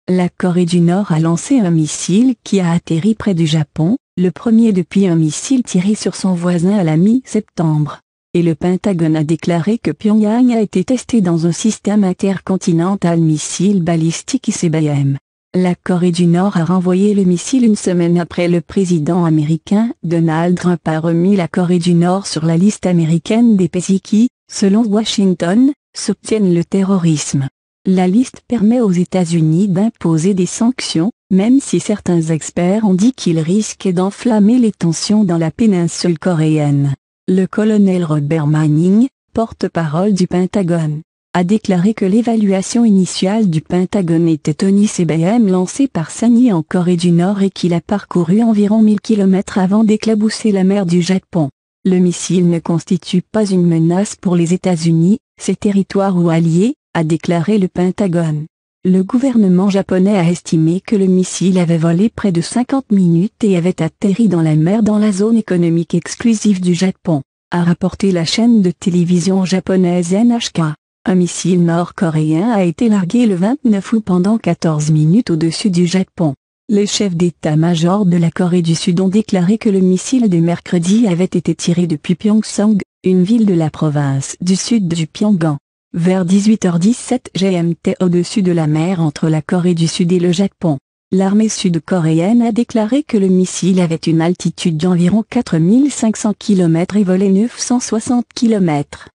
La Corée du Nord a lancé un missile qui a atterri près du Japon, le premier depuis un missile tiré sur son voisin à la mi-septembre. Et le Pentagone a déclaré que Pyongyang a été testé dans un système intercontinental missile balistique ICBM. La Corée du Nord a renvoyé le missile une semaine après le président américain Donald Trump a remis la Corée du Nord sur la liste américaine des pays qui, selon Washington, soutiennent le terrorisme. La liste permet aux États-Unis d'imposer des sanctions, même si certains experts ont dit qu'ils risquaient d'enflammer les tensions dans la péninsule coréenne. Le colonel Robert Manning, porte-parole du Pentagone, a déclaré que l'évaluation initiale du Pentagone était un ICBM lancé par Sany en Corée du Nord et qu'il a parcouru environ 1000 km avant d'éclabousser la mer du Japon. Le missile ne constitue pas une menace pour les États-Unis, ses territoires ou alliés, a déclaré le Pentagone. Le gouvernement japonais a estimé que le missile avait volé près de 50 minutes et avait atterri dans la mer dans la zone économique exclusive du Japon, a rapporté la chaîne de télévision japonaise NHK. Un missile nord-coréen a été largué le 29 août pendant 14 minutes au-dessus du Japon. Les chefs d'état-major de la Corée du Sud ont déclaré que le missile de mercredi avait été tiré depuis Pyongsang, une ville de la province du sud du Pyongan. Vers 18h17 GMT au-dessus de la mer entre la Corée du Sud et le Japon. L'armée sud-coréenne a déclaré que le missile avait une altitude d'environ 4500 km et volait 960 km.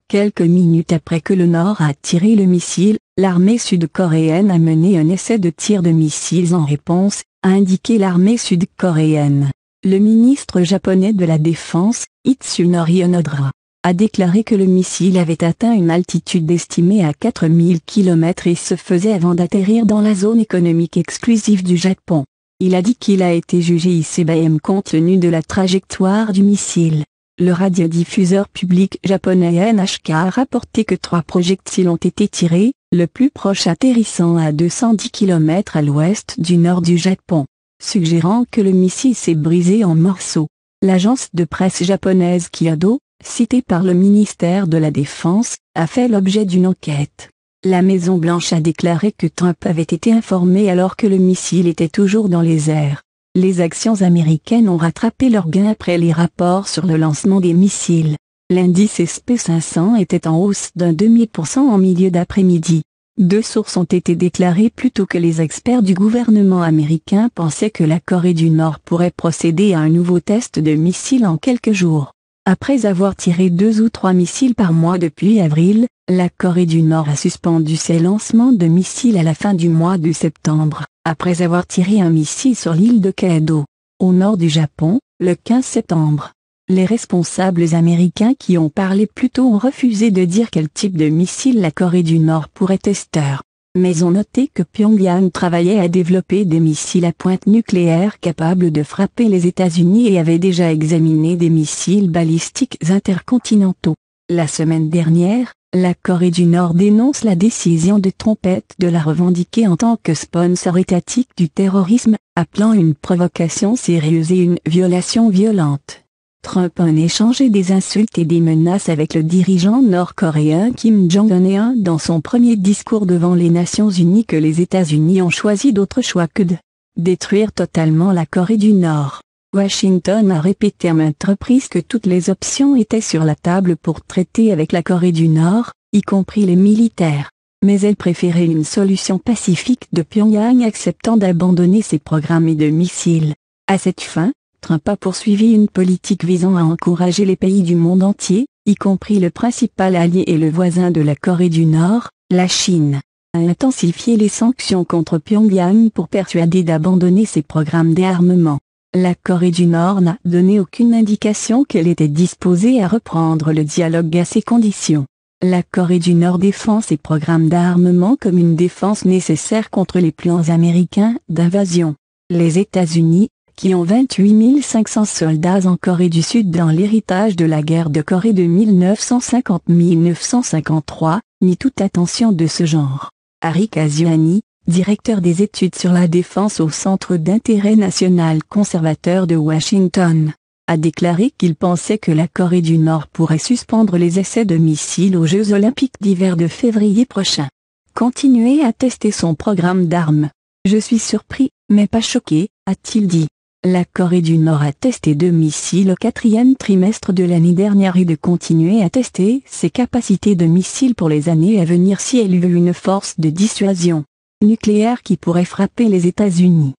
Quelques minutes après que le Nord a tiré le missile, l'armée sud-coréenne a mené un essai de tir de missiles en réponse, a indiqué l'armée sud-coréenne. Le ministre japonais de la Défense, Itsunori Onodera, a déclaré que le missile avait atteint une altitude estimée à 4000 km et se faisait avant d'atterrir dans la zone économique exclusive du Japon. Il a dit qu'il a été jugé ICBM compte tenu de la trajectoire du missile. Le radiodiffuseur public japonais NHK a rapporté que 3 projectiles ont été tirés, le plus proche atterrissant à 210 km à l'ouest du nord du Japon, suggérant que le missile s'est brisé en morceaux. L'agence de presse japonaise Kyodo, citée par le ministère de la Défense, a fait l'objet d'une enquête. La Maison-Blanche a déclaré que Trump avait été informé alors que le missile était toujours dans les airs. Les actions américaines ont rattrapé leur gain après les rapports sur le lancement des missiles. L'indice SP500 était en hausse d'un demi% en milieu d'après-midi. 2 sources ont été déclarées plus tôt que les experts du gouvernement américain pensaient que la Corée du Nord pourrait procéder à un nouveau test de missiles en quelques jours. Après avoir tiré 2 ou 3 missiles par mois depuis avril, la Corée du Nord a suspendu ses lancements de missiles à la fin du mois de septembre, après avoir tiré un missile sur l'île de Kado, au nord du Japon, le 15 septembre. Les responsables américains qui ont parlé plus tôt ont refusé de dire quel type de missile la Corée du Nord pourrait tester, mais ont noté que Pyongyang travaillait à développer des missiles à pointe nucléaire capables de frapper les États-Unis et avait déjà examiné des missiles balistiques intercontinentaux. La semaine dernière, la Corée du Nord dénonce la décision de Trompette de la revendiquer en tant que sponsor étatique du terrorisme, appelant une provocation sérieuse et une violation violente. Trump a échangé des insultes et des menaces avec le dirigeant nord-coréen Kim Jong-un dans son premier discours devant les Nations Unies que les États-Unis ont choisi d'autre choix que de détruire totalement la Corée du Nord. Washington a répété à maintes reprises que toutes les options étaient sur la table pour traiter avec la Corée du Nord, y compris les militaires. Mais elle préférait une solution pacifique de Pyongyang acceptant d'abandonner ses programmes de missiles. À cette fin, Trump a poursuivi une politique visant à encourager les pays du monde entier, y compris le principal allié et le voisin de la Corée du Nord, la Chine, à intensifier les sanctions contre Pyongyang pour persuader d'abandonner ses programmes d'armement. La Corée du Nord n'a donné aucune indication qu'elle était disposée à reprendre le dialogue à ces conditions. La Corée du Nord défend ses programmes d'armement comme une défense nécessaire contre les plans américains d'invasion. Les États-Unis, qui ont 28 500 soldats en Corée du Sud dans l'héritage de la guerre de Corée de 1950-1953, nient toute attention de ce genre. Ari Kazuhani, directeur des études sur la défense au Centre d'intérêt national conservateur de Washington, a déclaré qu'il pensait que la Corée du Nord pourrait suspendre les essais de missiles aux Jeux olympiques d'hiver de février prochain. continuer à tester son programme d'armes. Je suis surpris, mais pas choqué, a-t-il dit. La Corée du Nord a testé 2 missiles au 4e trimestre de l'année dernière et de continuer à tester ses capacités de missiles pour les années à venir si elle veut une force de dissuasion nucléaire qui pourrait frapper les États-Unis.